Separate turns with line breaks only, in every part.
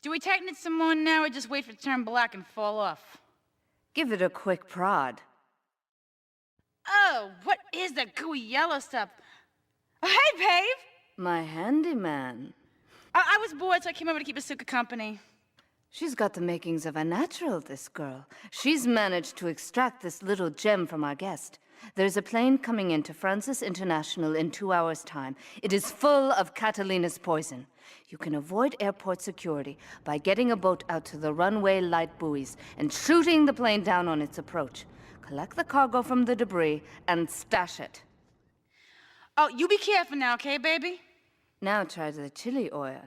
Do we tighten it some more now, or just wait for it to turn black and fall off?
Give it a quick prod.
Oh, what is that gooey yellow stuff? Oh, hey, babe!
My handyman.
I was bored, so I came over to keep Asuka company.
She's got the makings of a natural, this girl. She's managed to extract this little gem from our guest. There's a plane coming into Francis International in 2 hours' time. It is full of Catalina's poison. You can avoid airport security by getting a boat out to the runway light buoys and shooting the plane down on its approach. Collect the cargo from the debris and stash it.
Oh, you be careful now, okay, baby?
Now try the chili oil.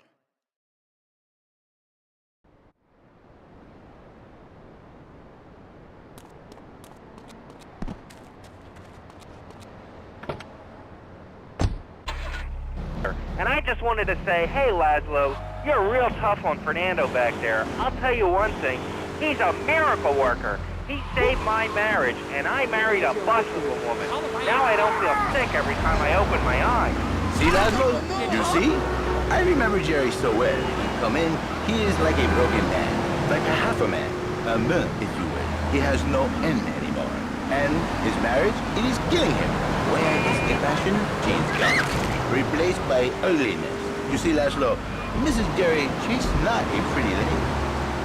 And I just wanted to say, hey Laszlo, you're real tough on Fernando back there. I'll tell you one thing, he's a miracle worker. He saved my marriage, and I married a bustable woman. Now I don't feel sick every time I open my eyes.
See, Laszlo? You see? I remember Jerry so well. Come in, he is like a broken man, like a half a man, a man, if you will. He has no end anymore. And his marriage, it is killing him. Where is the passion? She's gone. Replaced by ugliness. You see, Laszlo, Mrs. Jerry, she's not a pretty lady.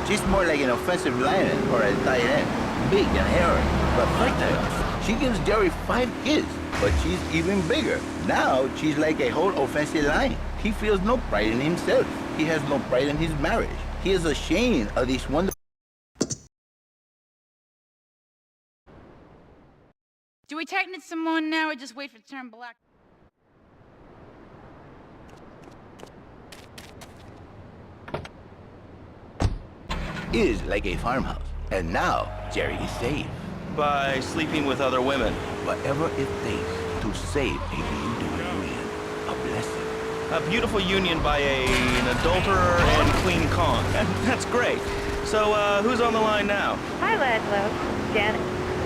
She's more like an offensive lion or a tight end. Big and hairy, but fertile. She gives Jerry 5 kids, but she's even bigger. Now, she's like a whole offensive lion. He feels no pride in himself. He has no pride in his marriage. He is ashamed of this wonderful...
Do we tighten it some more now, or just wait for it to turn black?
is like a farmhouse. And now, Jerry is safe.
By sleeping with other women.
Whatever it takes to save a beautiful union. A blessing.
A beautiful union by an adulterer and queen con. That's great. So, who's on the line now?
Hi, Laszlo. Janet.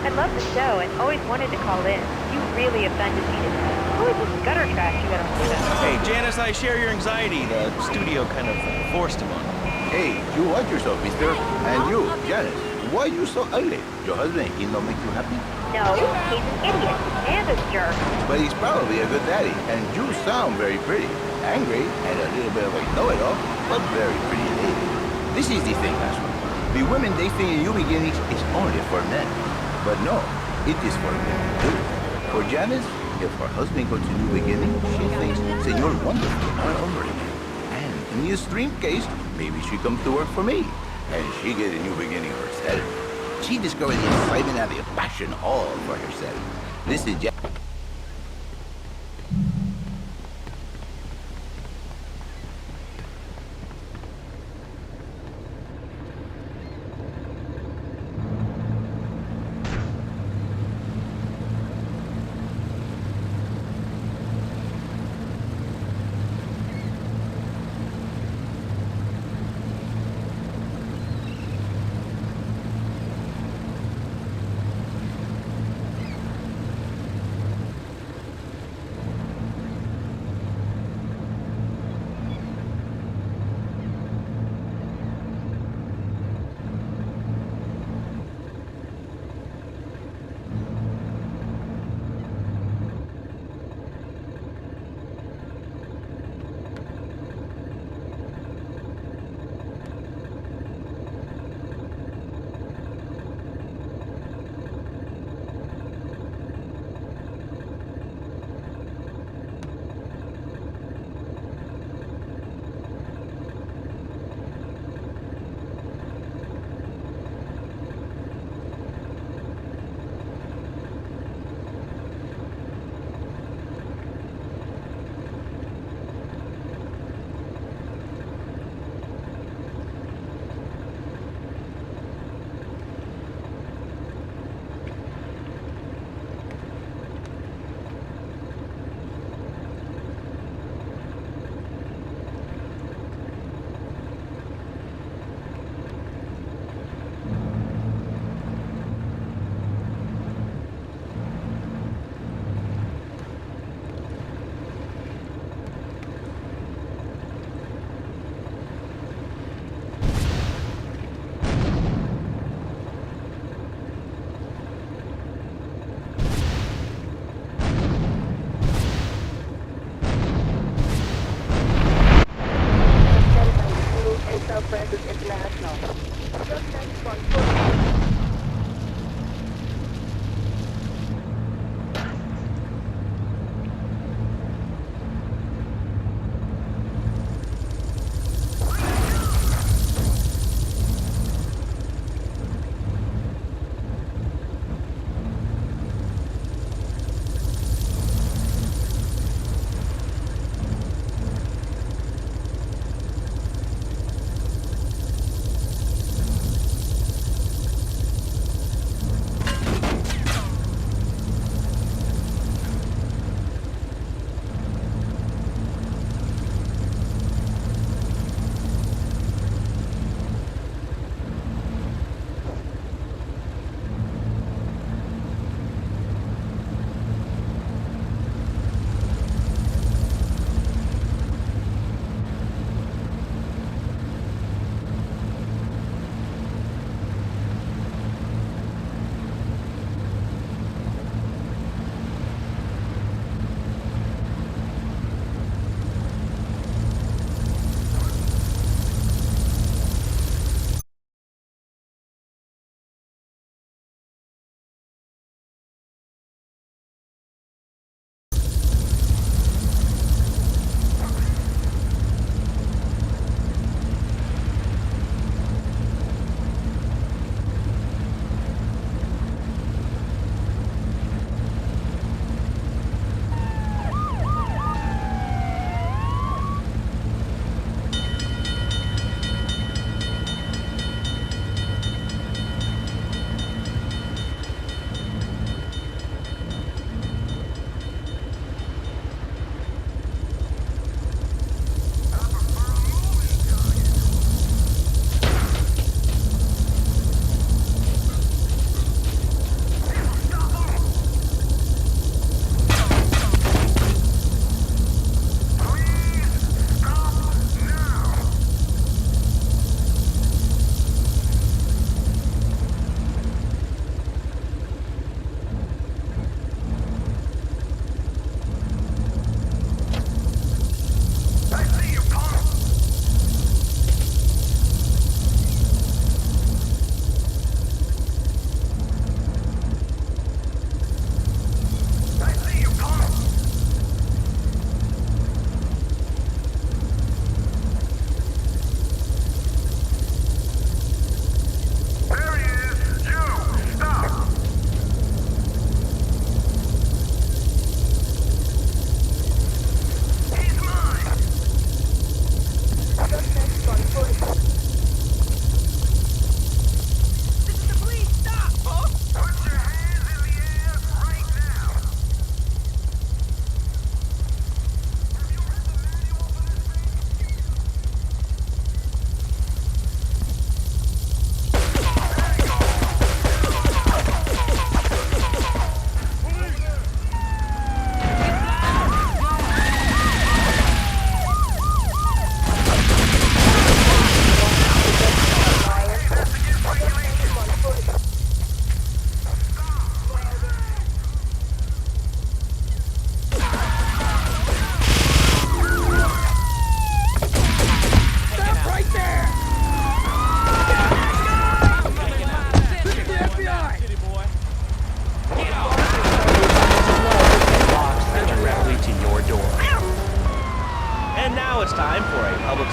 I love the show and always wanted to call in. You really have done defeated me. Who is this gutter trash you got on the show?
Hey, Janice, I share your anxiety. The studio kind of forced him on me.
Hey, you watch yourself, mister. And you, Janice, why are you so ugly? Your husband, he don't make you happy?
No, he's an idiot and a jerk.
But he's probably a good daddy, and you sound very pretty. Angry, and a little bit of a know-it-all, but very pretty lady. This is the thing, Ashley. The women they think in New Beginnings is only for men. But no, it is for women too. For Janice, if her husband goes to New Beginnings, she thinks Senor Wonderful all over again. And in the extreme case, maybe she come to work for me. And she get a new beginning herself. She discovered the excitement and the passion all for herself. This is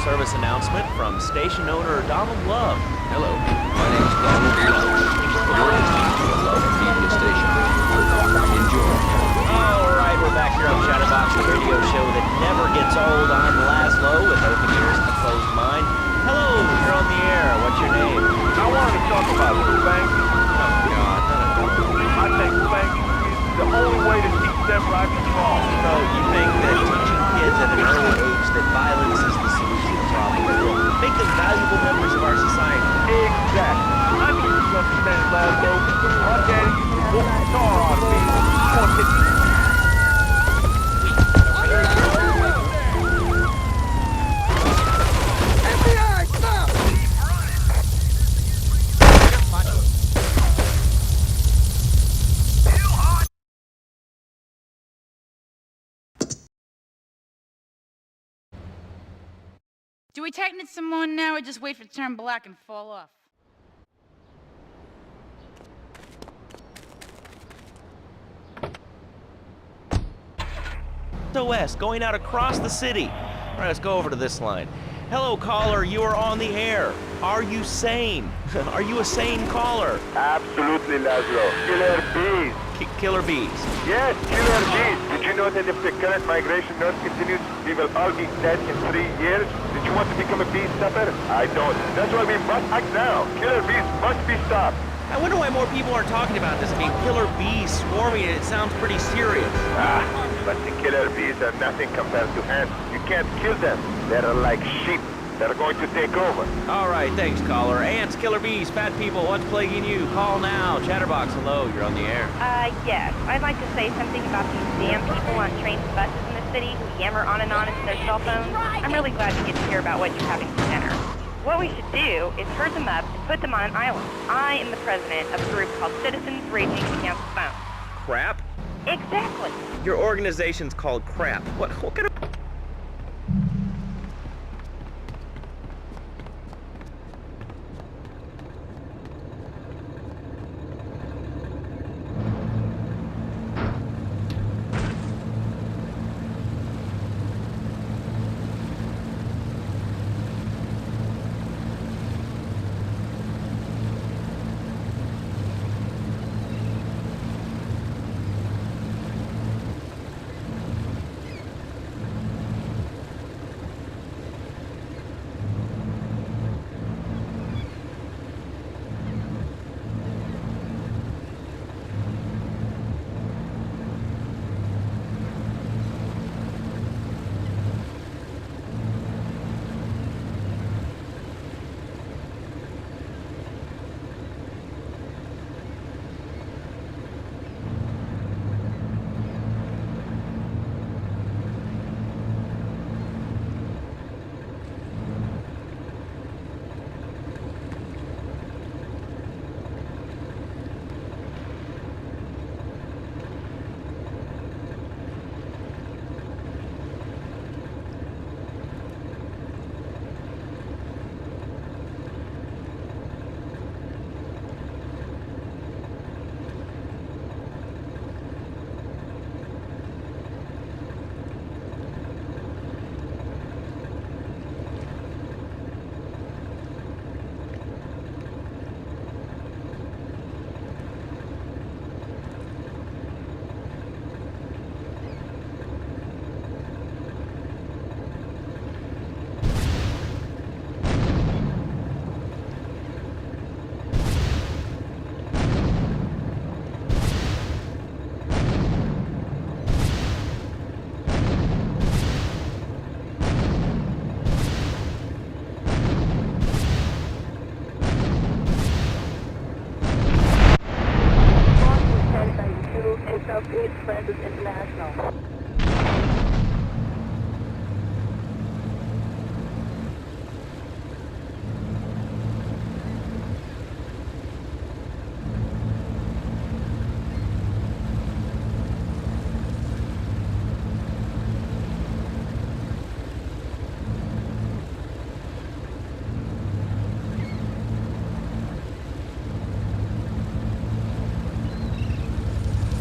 service announcement from station owner Donald Love.
Hello, my name's Donald Love. You're listening to the Love Media Station. Enjoy.
All right, we're back here on Chatterbox, the radio show that never gets old. I'm Laszlo with open ears and a closed mind. Hello, you're on the air. What's your name?
I wanted to talk about spanking.
Oh, God, not another.
I think spanking is the only way to teach them right from wrong.
So you think that teaching kids at an early age that violence is the solution to problems will make them valuable members of our society?
Exactly. I need you to understand, Laszlo. My daddy used to whoop the tar out of me. I want to
Do we tighten it some more now, or just wait for it to turn black and fall off?
SOS going out across the city. All right, let's go over to this line. Hello, caller. You are on the air. Are you sane? Are you a sane caller?
Absolutely, Laszlo. Killer bees.
Killer bees.
Yes, killer bees. Did you know that if the current migration north continues, we will all be dead in 3 years? Did you want to become a bee stopper? I don't. That's why we must act now. Killer bees must be stopped.
I wonder why more people aren't talking about this. I mean, killer bees swarming, it sounds pretty serious.
But the killer bees are nothing compared to ants. You can't kill them. They're like sheep. They're going to take over.
All right, thanks, caller. Ants, killer bees, fat people, what's plaguing you? Call now. Chatterbox, hello, you're on the air.
Yes. I'd like to say something about these damn people on trains and buses in the city who yammer on and on into their cell phones. I'm really glad to get to hear about what you're having for dinner. What we should do is herd them up and put them on an island. I am the president of a group called Citizens Raging Against Phones.
Crap?
Exactly.
Your organization's called Crap. What kind of...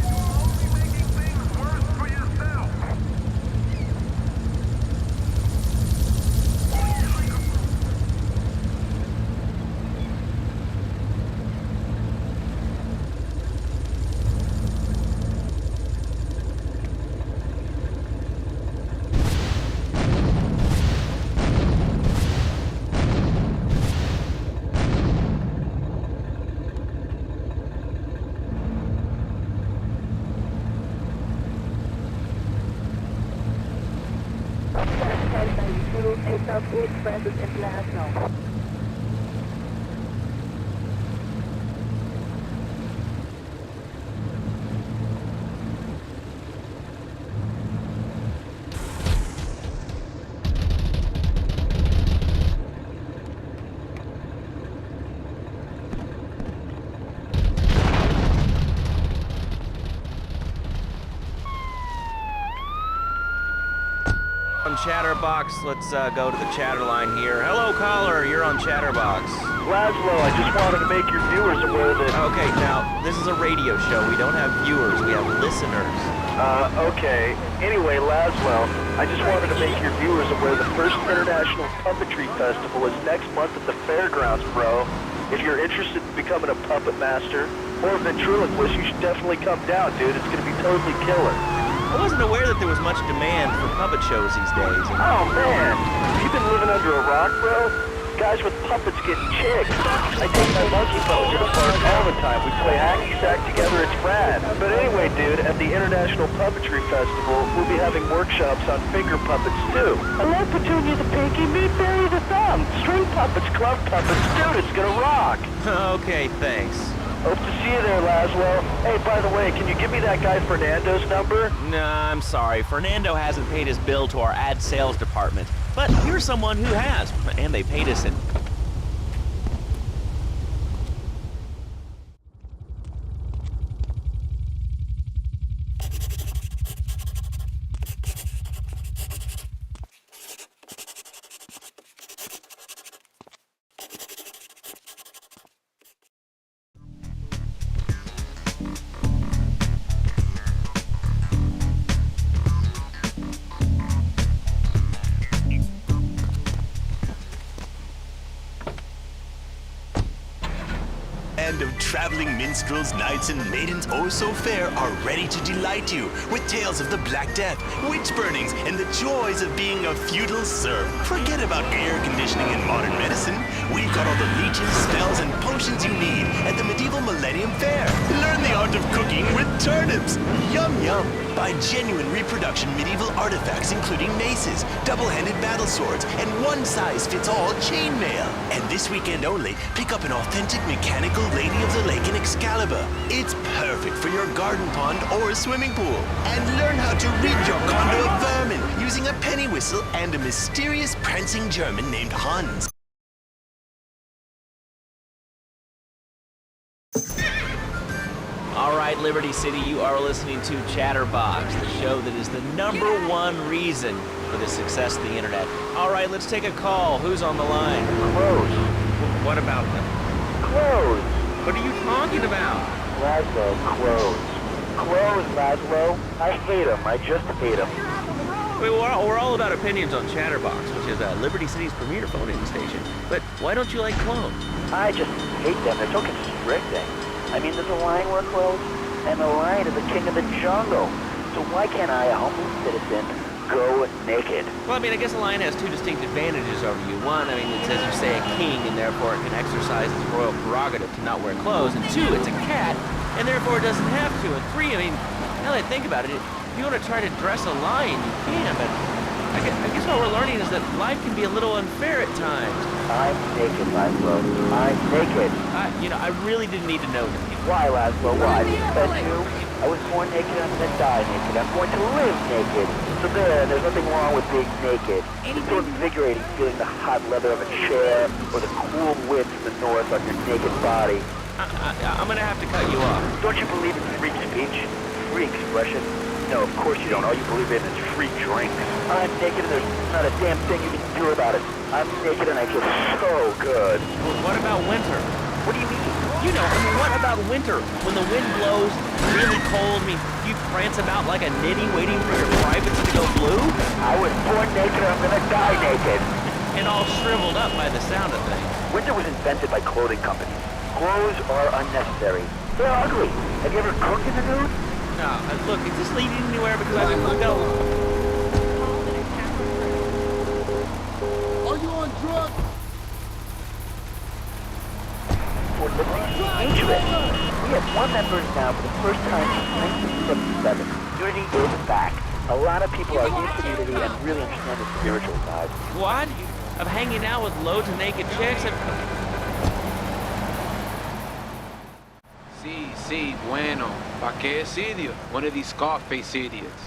Only making things worse for yourself.
8 Francis International.
On Chatterbox, let's go to the chatter line here. Hello, caller, you're on Chatterbox.
Laszlo, I just wanted to make your viewers aware that...
Okay, now, this is a radio show. We don't have viewers, we have listeners.
Okay. Anyway, Laszlo, I just wanted to make your viewers aware the first International Puppetry Festival is next month at the fairgrounds, bro. If you're interested in becoming a puppet master or a ventriloquist, you should definitely come down, dude. It's gonna be totally killer.
I wasn't aware that there was much demand for puppet shows these days.
Oh, man. You've been living under a rock, bro? Guys with puppets getting chicks. I take my monkey boat to the park all the time. We play hacky sack together, it's rad. But anyway, dude, at the International Puppetry Festival, we'll be having workshops on finger puppets, too. I love Petunia the Pinky, Meat Barry the Thumb, string puppets, glove puppets, dude, it's gonna rock.
Okay, thanks.
Hope to see you there, Laszlo. Hey, by the way, can you give me that guy Fernando's number?
Nah, I'm sorry. Fernando hasn't paid his bill to our ad sales department. But here's someone who has, and they paid us in.
Of traveling minstrels, knights, and maidens oh so fair are ready to delight you with tales of the Black Death, witch burnings, and the joys of being a feudal serf. Forget about air conditioning and modern medicine. We've got all the leeches, spells, and potions you need at the Medieval Millennium Fair. Learn the art of cooking with turnips. Yum yum. Buy genuine reproduction medieval artifacts including maces, double-handed battle swords, and one-size-fits-all chainmail. And this weekend only, pick up an authentic mechanical Lady of the Lake in Excalibur. It's perfect for your garden pond or swimming pool. And learn how to rid your condo of vermin using a penny whistle and a mysterious prancing German named Hans.
All right, Liberty City, you are listening to Chatterbox, the show that is the #1 reason for the success of the internet. All right, let's take a call. Who's on the line?
Close.
What about them?
Close.
What are you talking about?
Laszlo, close. Close, Laszlo. I hate him. I just hate him.
We're all about opinions on Chatterbox, which is Liberty City's premier phone-in station. But why don't you like clones?
I just hate them. They're so constricting. I mean, there's a line where close, and the lion is the king of the jungle. So why can't I, a humble citizen, go naked?
Well, I mean, I guess a lion has two distinct advantages over you. One, I mean, it's, as you say, a king, and therefore it can exercise its royal prerogative to not wear clothes. And two, it's a cat, and therefore it doesn't have to. And three, I mean, now that I think about it, if you want to try to dress a lion, you can, but I guess what we're learning is that life can be a little unfair at times.
I'm naked, Laszlo. I'm naked.
I really didn't need to know that.
Why, Laszlo? Why? Because you? I was born naked, I'm gonna die naked. I'm going to live naked. So there's nothing wrong with being naked. It's so invigorating feeling the hot leather of a chair or the cool wind from the north on your naked body.
I'm gonna have to cut you off.
Don't you believe in free speech? Free expression? No, of course you don't. All you believe in is free drinks. I'm naked and there's not a damn thing you can do about it. I'm naked and I feel so good.
Well, what about winter?
What do you mean?
You know, I mean, what about winter? When the wind blows, really cold, I mean, you prance about like a nitty waiting for your privates to go blue?
I was born naked, I'm gonna die naked.
And all shriveled up by the sound of things.
Winter was invented by clothing companies. Clothes are unnecessary. They're ugly. Have you ever cooked in the nude?
No, look, is this leading anywhere? Because I've been got
Are you on drugs?
For Liberty interest. We have 1 member now for the first time since 1977. Unity is back.
A lot of people are in community and really understand the spiritual side.
What? Of hanging out with loads of naked chicks?
Sí, bueno. ¿Pa qué es idiot? One of these Scarface idiots.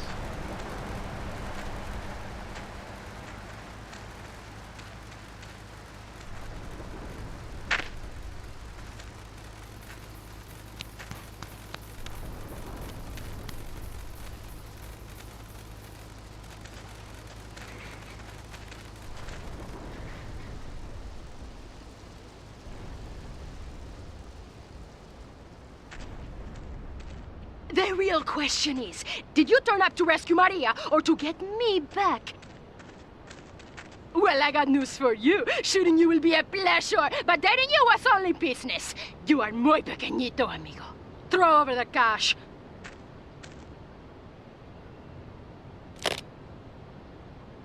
The real question is, did you turn up to rescue Maria or to get me back? Well, I got news for you. Shooting you will be a pleasure, but dating you was only business. You are muy pequeñito, amigo. Throw over the cash.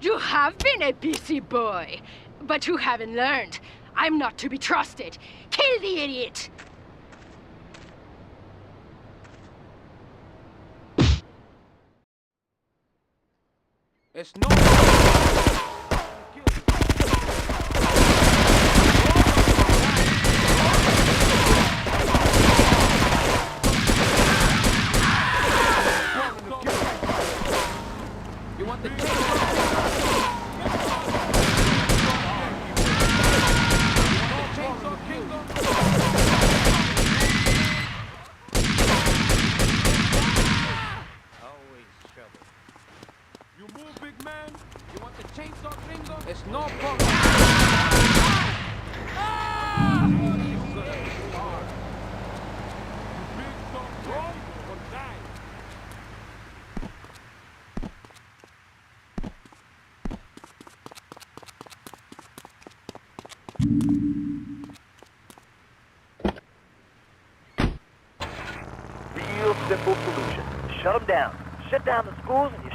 You have been a busy boy, but you haven't learned. I'm not to be trusted. Kill the idiot!
It's no. You want the It's no problem.
Real simple solution. Shut them down. Shut down the schools and you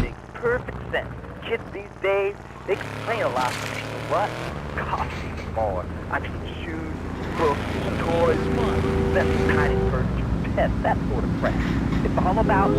makes perfect sense. Kids these days, they complain a lot. But what? Costs even more. I mean, shoes, books, toys, that's tiny furniture, pets, that sort of crap. It's all about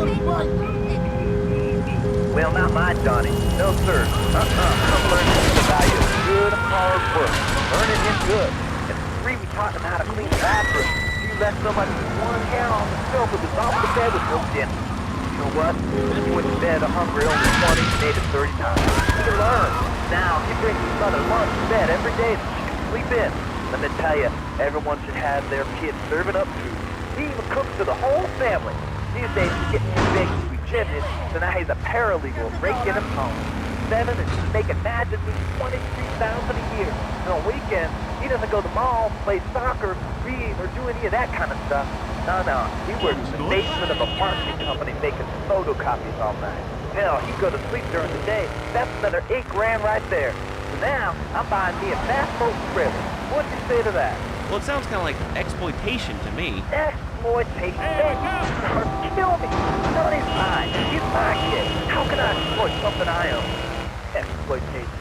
well, not mine, Johnny. No, sir. Come learn the value of good, hard work. Learning is good. And for free, we taught them how to clean the bathroom. You left so much as one hair on the sofa that's off the bed with no dinner. You know what? You went to bed hungry only 20, made it 30 times. You can learn. Now, he brings his mother lunch to bed every day so she can sleep in. Let me tell you, everyone should have their kids serving up food. He even cooks for the whole family. These days, he's getting too big to be gymnast, so now he's a paralegal raking him home. 7 and he's making magically $23,000 a year. And on weekends, he doesn't go to the mall, play soccer, read, or do any of that kind of stuff. No. He works in the basement of a marketing company making photocopies all night. Hell, he go to sleep during the day. That's another $8 grand right there. So now, I'm buying me a fast boat trailer. What do you say to that?
Well, it sounds kind of like exploitation to me.
Exploitation? Kill me. Sonny's mine. He's my kid. How can I exploit something I own? Exploitation.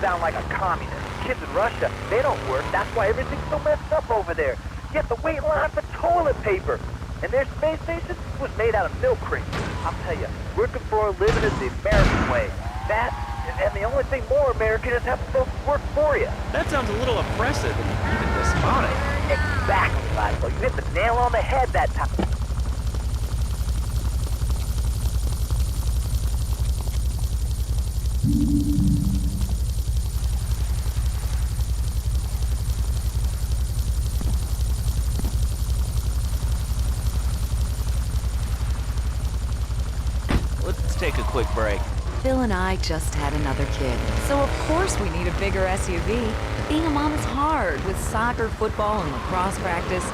Sound like a communist. Kids in Russia, they don't work. That's why everything's so messed up over there. You have to wait in line for toilet paper. And their space station was made out of milk crates. I'll tell you, working for a living is the American way. That, and the only thing more American is having folks work for you.
That sounds a little oppressive and even despotic.
Exactly, Michael. You hit the nail on the head that time.
Let's take a quick break.
Phil and I just had another kid, so of course we need a bigger SUV. Being a mom is hard with soccer, football, and lacrosse practice,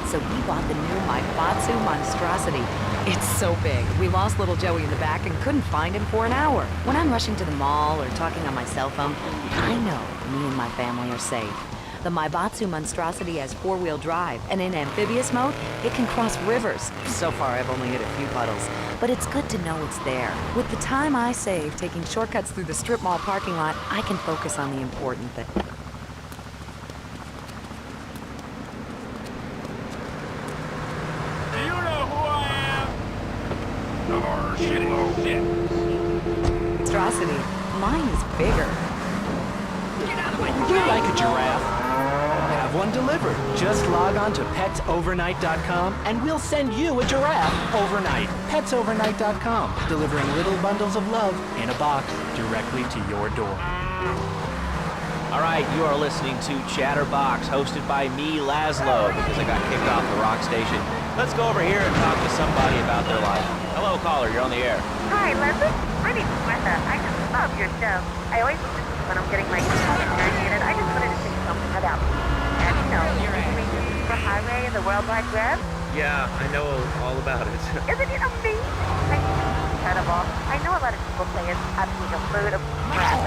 so we bought the new Maibatsu monstrosity. It's so big, we lost little Joey in the back and couldn't find him for an hour. When I'm rushing to the mall or talking on my cell phone, I know me and my family are safe. The Maibatsu monstrosity has 4-wheel drive, and in amphibious mode, it can cross rivers. So far, I've only hit a few puddles, but it's good to know it's there. With the time I save taking shortcuts through the strip mall parking lot, I can focus on the important things. Monstrosity. Mine is bigger.
Would you like a giraffe? Have one delivered. Just log on to petsovernight.com and we'll send you a giraffe overnight. Petsovernight.com, delivering little bundles of love in a box directly to your door.
All right, you are listening to Chatterbox, hosted by me, Laszlo, because I got kicked off the rock station. Let's go over here and talk to somebody about their life. Hello, caller, you're on the air.
Hi, Leslie. My name's Martha. I just love your show. I always listen when I'm getting my guitar irritated. I just wanted to say something about me. And, you know, the superhighway and the World Wide Web.
Yeah, I know all about it.
Isn't it amazing? I think it's incredible. I know a lot of people say it's absolutely a load of crap.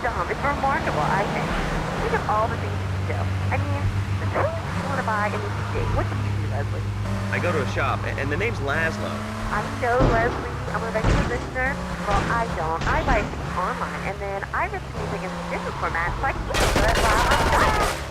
Dumb. It's remarkable, I think. Think of all the things you can do. I mean, the things you want to buy and you can do. What do you do, Leslie?
I go to a shop, and the name's Laszlo.
I know, Leslie. I'm a regular listener. Well, I don't. I buy things online, and then I rip music in different formats so I can listen to it while I'm driving.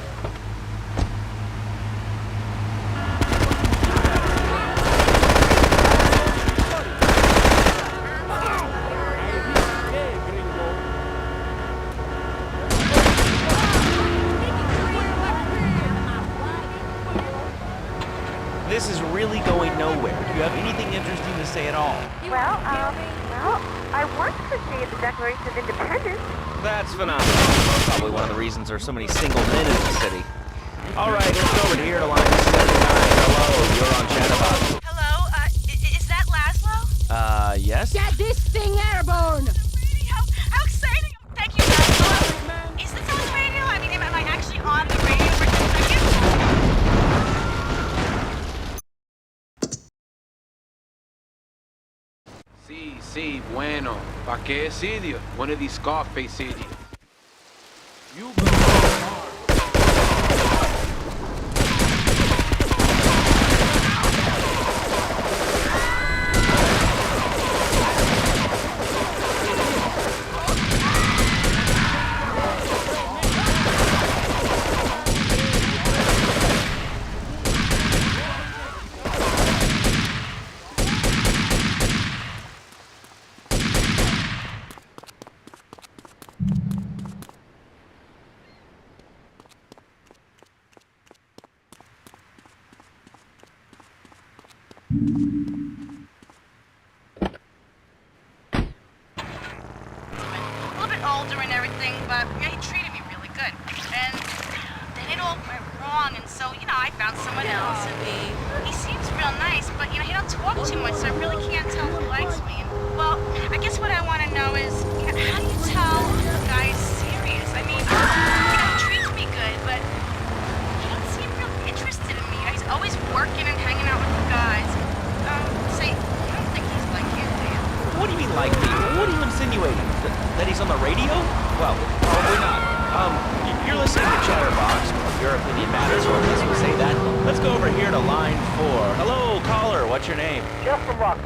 This is really going nowhere. Do you have anything interesting to say at all?
Well, I want to say the Declaration of Independence.
That's phenomenal. Probably one of the reasons there's so many single men in the city. All right, let's go over here to line 79. Hello, you're on Chatterbox.
Hello, is that Laszlo?
Yes?
Get this thing airborne!
How exciting! Thank you, Laszlo. Is this on the radio? I mean, am I actually on the radio for 2 seconds?
Sí, bueno. ¿Pa qué sitio? One of these coffee cities. You go hard.
Older and everything, but yeah, he treated me really good. And then it all went wrong, and so, you know, I found someone else, and he seems real nice, but, you know, he don't talk too much, so I really can't tell who likes me. And, well, I guess what I want to know is, you know, how do you tell if a guy is serious? I mean, you know, he treats me good, but he don't seem real interested in me. He's always working and hanging out with the guys. Say, I don't think he's like you, do you?
What do you mean, like me? What are you insinuating? That he's on the radio? Well, probably not. You're listening to Chatterbox. Your opinion matters, or at least we say that. Let's go over here to line 4. Hello, caller. What's your name?
Jeff from Rock.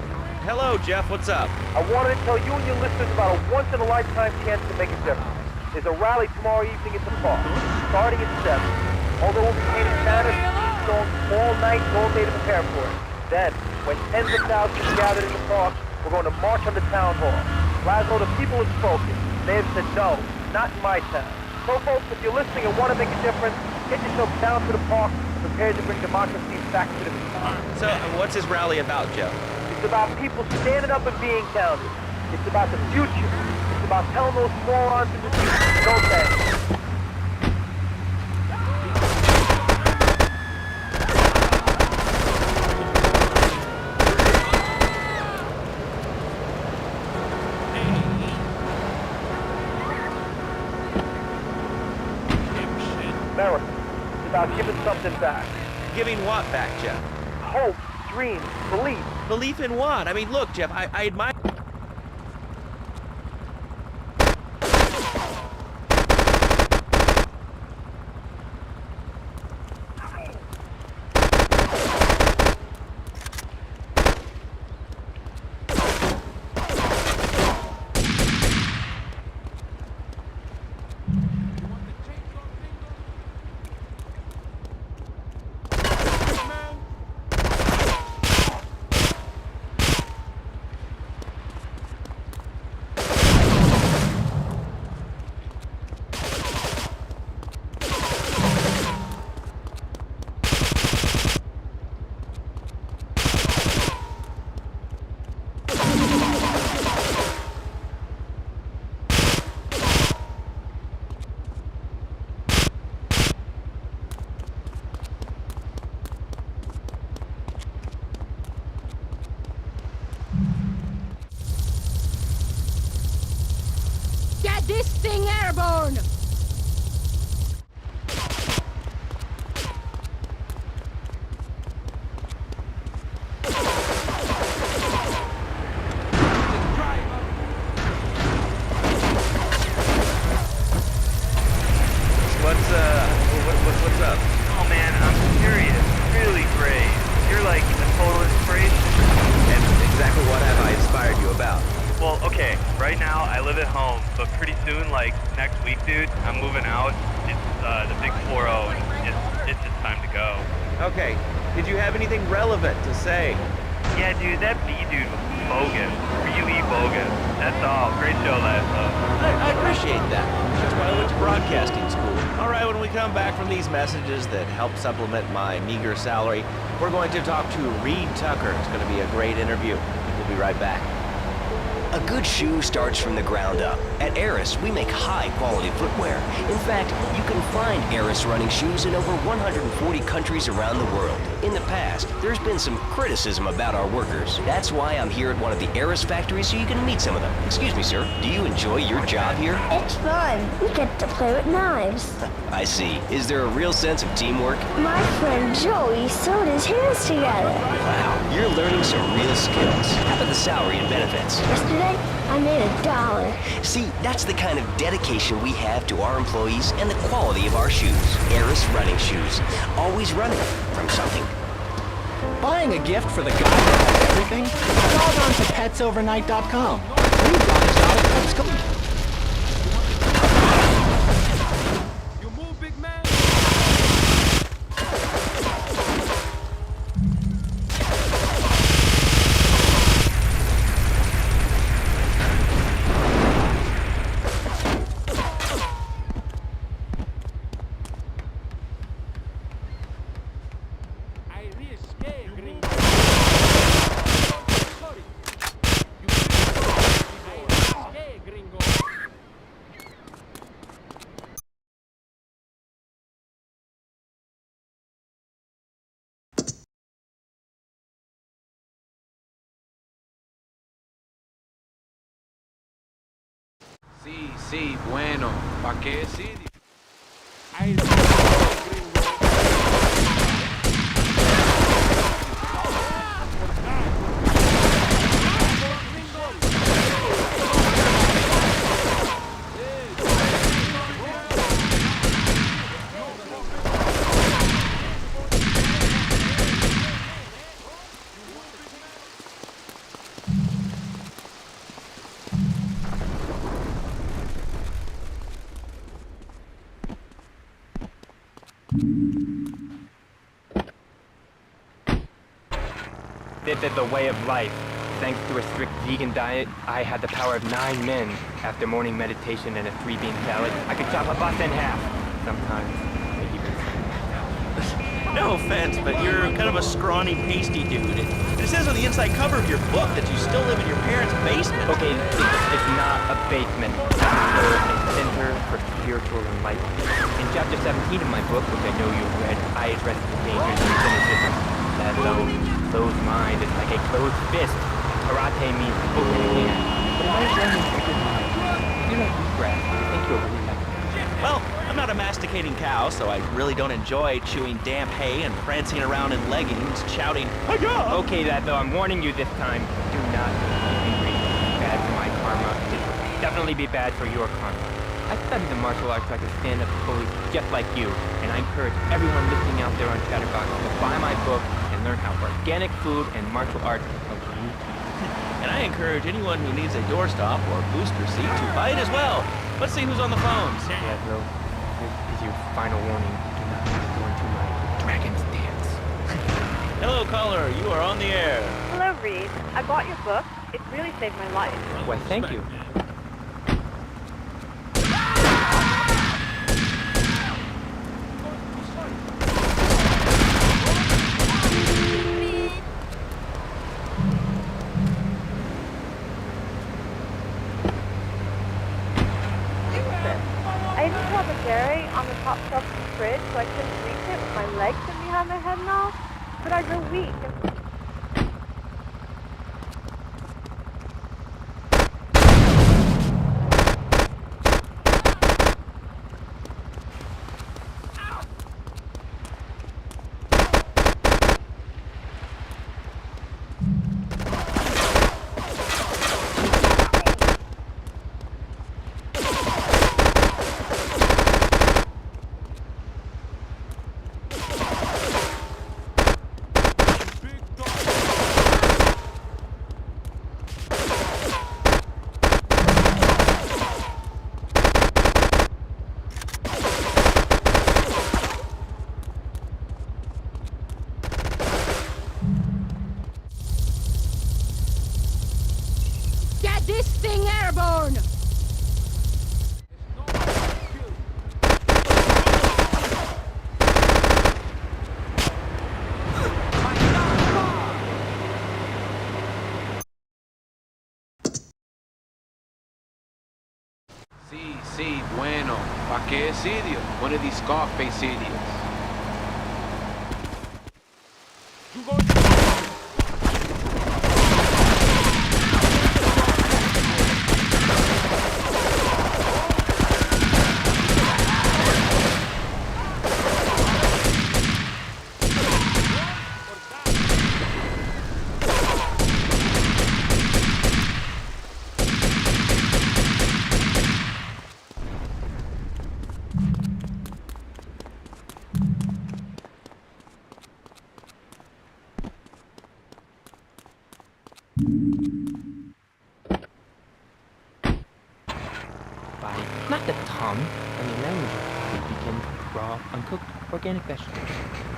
Hello, Jeff. What's up?
I wanted to tell you and your listeners about a once-in-a-lifetime chance to make a difference. There's a rally tomorrow evening at the park, starting at 7. Although we'll be painting banners and songs all night and all day to prepare for it. Then, when tens of thousands gathered in the park, we're going to march on the town hall. Laszlo, the people have spoken. They have said no, not in my town. So, folks, if you're listening and want to make a difference, get yourself down to the park and prepare to bring democracy back to the people.
So, what's this rally about, Joe?
It's about people standing up and being counted. It's about the future. It's about telling those morons in the streets, don't they? America. It's about giving something back.
Giving what back, Jeff?
Hope, dreams, belief.
Belief in what? I mean, look, Jeff, I admire...
right now I live at home, but pretty soon, like next week, dude, I'm moving out. It's the big 4-0. It's just time to go.
Okay, did you have anything relevant to say?
Yeah, dude, that B dude was bogus. Really bogus. That's all. Great show, Laszlo.
I appreciate that. That's why I went to broadcasting school. All right, when we come back from these messages that help supplement my meager salary, we're going to talk to Reed Tucker. It's going to be a great interview. We'll be right back.
A good shoe starts from the ground up. At ASUS, we make high-quality footwear. In fact, you can find ASUS running shoes in over 140 countries around the world. In the past, there's been some criticism about our workers. That's why I'm here at one of the ASUS factories so you can meet some of them. Excuse me, sir. Do you enjoy your job here?
It's fun. We get to play with knives.
I see. Is there a real sense of teamwork?
My friend Joey sewed his hands together.
Wow, you're learning some real skills. How about the salary and benefits?
Yesterday, I made $1.
See, that's the kind of dedication we have to our employees and the quality of our shoes. ASUS running shoes. Always running from something.
Buying a gift for the guy that has everything? Log on to petsovernight.com. We've got a lot of pets going.
Sí, bueno, ¿pa' qué sitio?
This is the way of life. Thanks to a strict vegan diet, I had the power of 9 men. After morning meditation and a 3-bean salad, I could chop a bus in half. Sometimes, maybe even.
No offense, but you're kind of a scrawny, pasty dude. It says on the inside cover of your book that you still live in your parents' basement.
Okay, it's not a basement. It's a center for spiritual enlightenment. In chapter 17 of my book, which I know you've read, I address the dangers of cynicism. That low, closed mind is like a closed fist. Karate means open hand. But am I showing you a good mind? You like this grass. I think you'll really like it.
Well, I'm not a masticating cow, so I really don't enjoy chewing damp hay and prancing around in leggings, shouting, "Hi-ya!"
Okay, though, I'm warning you this time. Do not be angry. Bad for my karma. It'll definitely be bad for your karma. I studied the martial arts so I could stand up to bullies just like you, and I encourage everyone listening out there on Chatterbox to buy my book and learn how organic food and martial arts are new to you.
And I encourage anyone who needs a doorstop or booster seat to buy it as well. Let's see who's on the phones.
Yeah, bro. This is your final warning. Do not go into my dragon's dance.
Hello, caller. You are on the air.
Hello, Reed. I bought your book. It really saved my life.
Why, thank you.
I even put a berry on the top shelf of the fridge so I couldn't reach it with my legs sitting behind my head and all. But I grew weak and
Facidio, one of these Scarface idiots.
Body, not the tongue. I mean, language. Vegan, raw, uncooked, organic vegetables.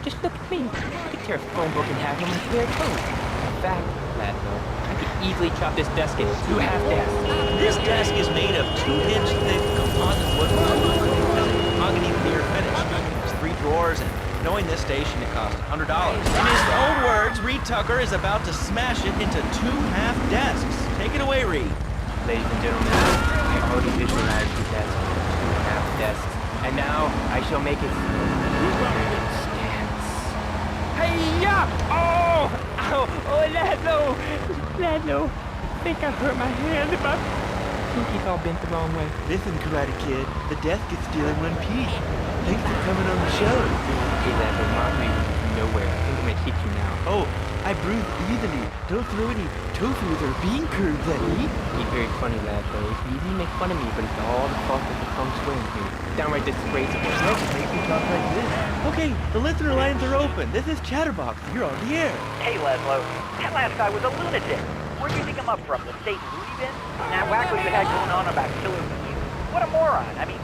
Just look at me. I could tear a phone book in half with my bare toes. In fact, Laszlo, I could easily chop this desk into 2 half desks.
This desk is made of 2-inch thick composite wood with a mahogany veneer finish. There's 3 drawers, and knowing this station, it cost $100. In his own words, Reed Tucker is about to smash it into 2 half desks. Take it away, Reed.
Ladies and gentlemen, I already visualized the desk with 2 half desks, and now I shall make it stance. Hey-ya! Oh! Ow! Oh, Laszlo! Laszlo! I think I hurt my hand. My pinky's all bent the wrong way.
Listen, Karate Kid, the desk is still in one piece. Thanks for coming on the show.
Hey, Laszlo, Mom leaves nowhere. I think I'm gonna hit you now.
Oh, I breathe easily. Don't throw any tofus or bean curds at me.
He's very funny, Laszlo. It's easy to make fun of me, but it's all the fault of the feng shui in here. Downright disgraceful.
Well, make me talk like this. Okay, the listener lines are open. This is Chatterbox. You're on the air.
Hey, Laszlo. That last guy was a lunatic. Where'd you pick him up from? The state loony bin? That wacko you had going on about killer bees? What a moron. I mean...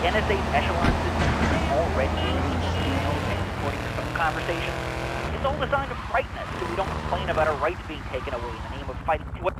The NSA echelon system is already using emails and recording phone conversations. It's all designed to frighten us so we don't complain about our rights being taken away in the name of fighting to it.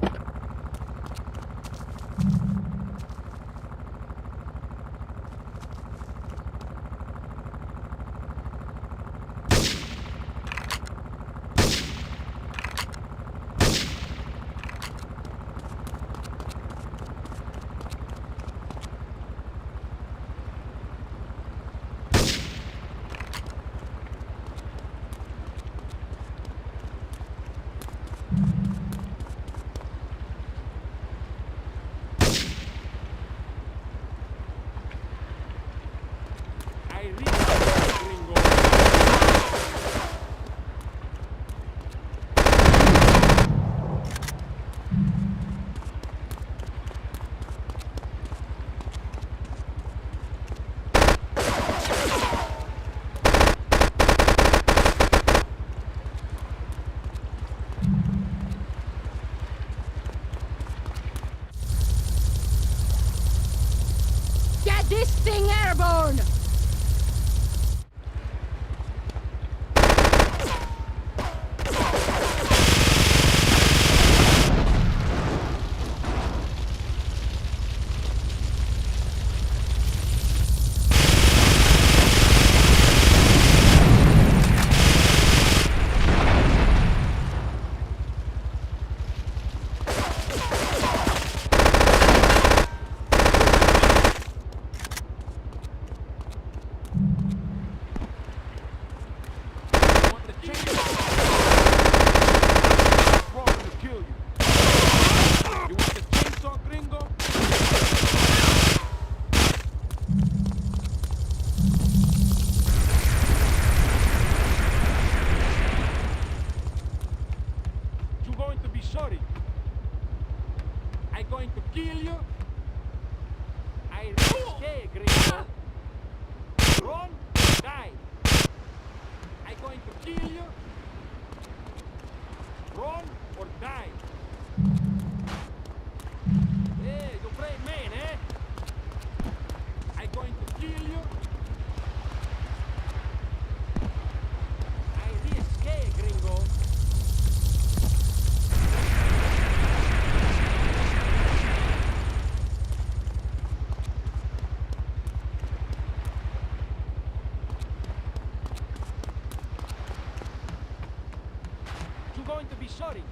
going to be shooting.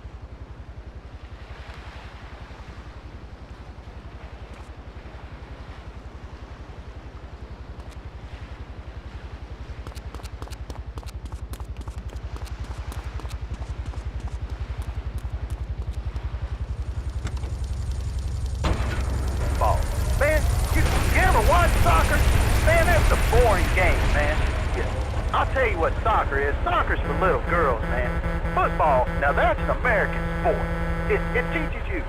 Ball. Man, you ever watch soccer? Man, that's a boring game, man. Yeah. I'll tell you what soccer is. Soccer's for little girls, man. Football, now that's an American sport. It teaches you.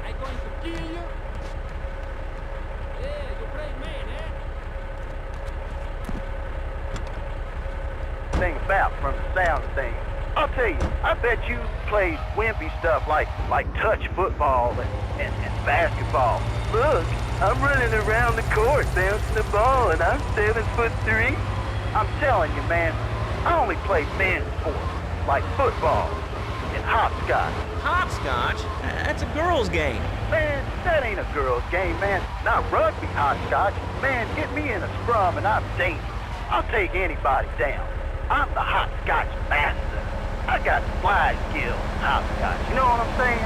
I'm going to kill you. Yeah, you brave man, eh?
Thing about from the sound of things. I'll tell you, I bet you played wimpy stuff like touch football and basketball. Look, I'm running around the court bouncing the ball and I'm 7'3". I'm telling you, man, I only play men's sports like football and hopscotch.
Hopscotch? That's a girl's game.
Man, that ain't a girl's game, man. Not rugby hopscotch. Man, get me in a scrum and I'm dangerous. I'll take anybody down. I'm the hopscotch master. I got fly skills, hopscotch. You know what I'm saying?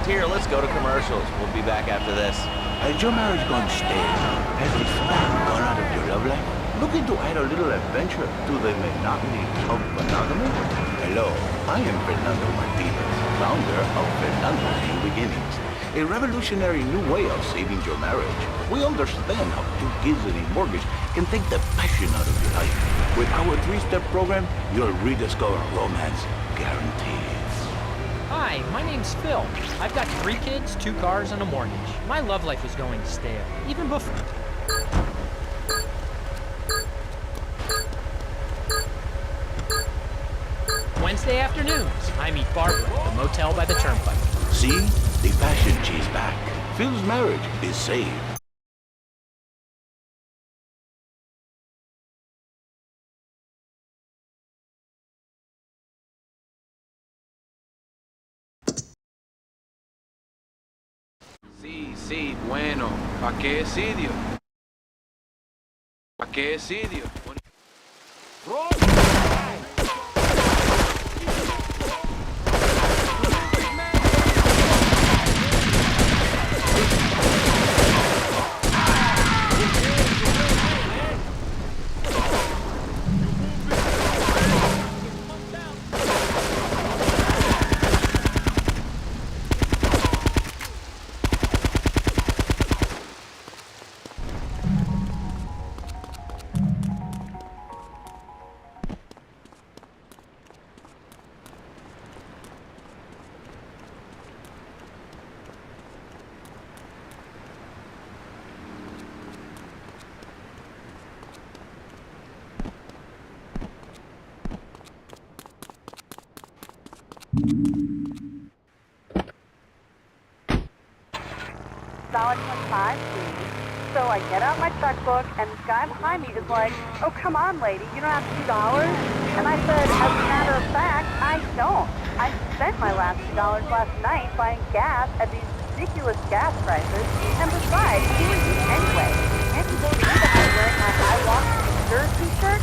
Here, let's go to commercials. We'll be back after this.
Has your marriage gone stale? Has the spark gone out of your love life? Looking to add a little adventure to the monotony of monogamy? Hello, I am Fernando Martinez, founder of Fernando New Beginnings, a revolutionary new way of saving your marriage. We understand how 2 kids and a mortgage can take the passion out of your life. With our 3-step program, you'll rediscover romance guaranteed.
Hi, my name's Phil. I've got 3 kids, 2 cars, and a mortgage. My love life is going stale, even before... Wednesday afternoons, I meet Barbara at the motel by the turnpike.
See? The passion she's back. Phil's marriage is saved.
Sí, bueno. ¿Pa qué sitio? ¿Pa qué sitio?
$1.25, please. So I get out my checkbook, and this guy behind me is like, oh, come on, lady, you don't have $2? And I said, as a matter of fact, I don't. I spent my last $2 last night buying gas at these ridiculous gas prices, and besides, who are you anyway? Can't you see that I'm wearing my I Walk Stir t-shirt?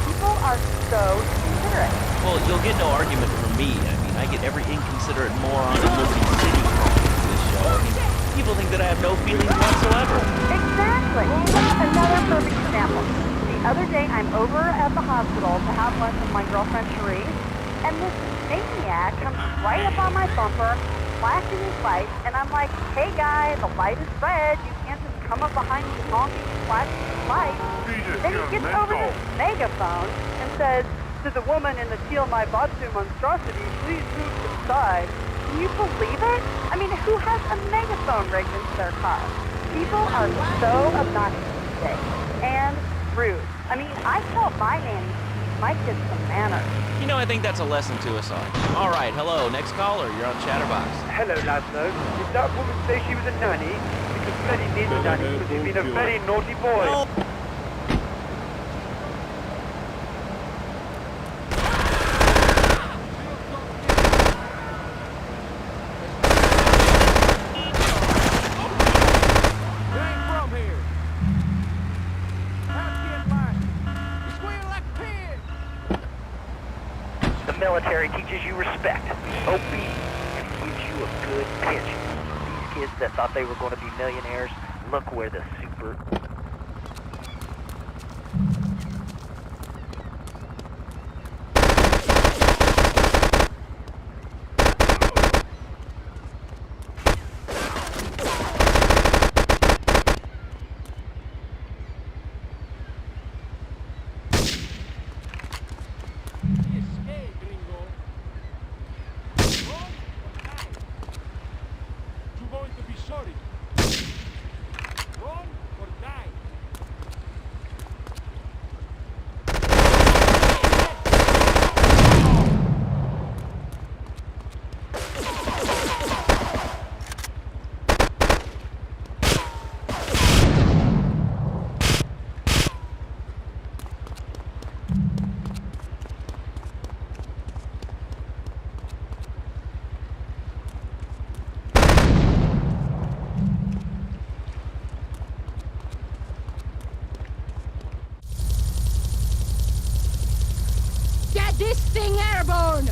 People are so considerate.
Well, you'll get no argument from me. I mean, I get every inconsiderate moron in Liberty City calling this show. I mean, people think that I have no feelings whatsoever.
Exactly. Another perfect example. The other day, I'm over at the hospital to have lunch with my girlfriend Cherise, and this maniac comes right up on my bumper, flashing his lights, and I'm like, hey guy, the light is red. You can't just come up behind me honking and flashing his lights. Then he gets over this megaphone and says, to the woman in the teal my Batsu monstrosity, please move to the side. Can you believe it? I mean, who has a megaphone rigged into their car? People are so obnoxious today. And rude. I mean, I tell my nanny to teach my kids some manners.
You know, I think that's a lesson to us all. All right, hello, next caller. You're on Chatterbox.
Hello, Laszlo. Did that woman say she was a nanny? Because Freddie needs a nanny because he's been a very naughty boy.
No.
military teaches you respect, obedience, and gives you a good pension. These kids that thought they were going to be millionaires, look where the super...
Get this thing airborne!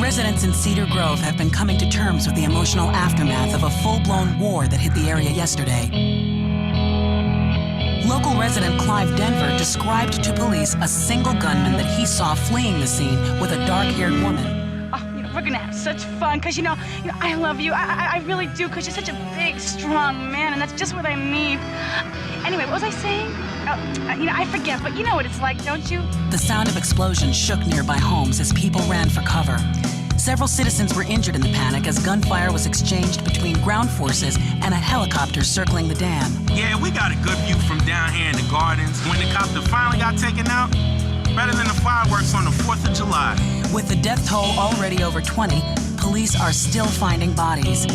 Residents in Cedar Grove have been coming to terms with the emotional aftermath of a full-blown war that hit the area yesterday. Local resident Clive Denver described to police a single gunman that he saw fleeing the scene with a dark-haired woman.
Oh, we're gonna have such fun, because, you know, I love you. I really do, because you're such a big, strong man, and that's just what I need. Anyway, what was I saying? I forget, but you know what it's like, don't you?
The sound of explosions shook nearby homes as people ran for cover. Several citizens were injured in the panic as gunfire was exchanged between ground forces and a helicopter circling the dam.
Yeah, we got a good view from down here in the gardens. When the copter finally got taken out, better than the fireworks on the 4th of July.
With the death toll already over 20, police are still finding bodies.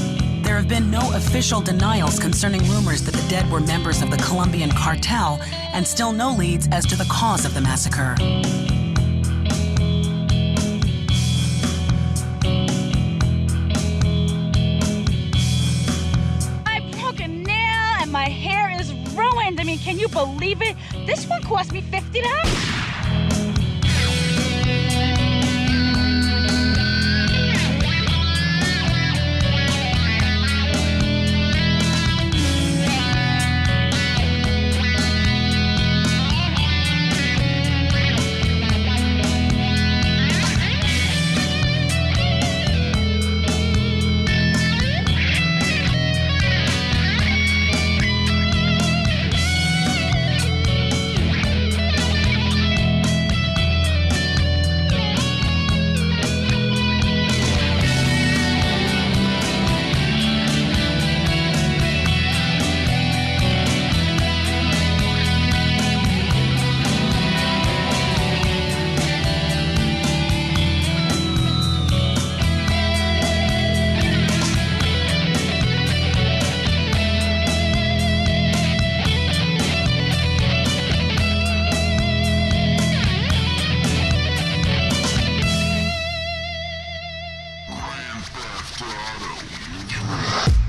There have been no official denials concerning rumors that the dead were members of the Colombian cartel, and still no leads as to the cause of the massacre.
I broke a nail and my hair is ruined. I mean, can you believe it? This one cost me $50.
Theft Auto.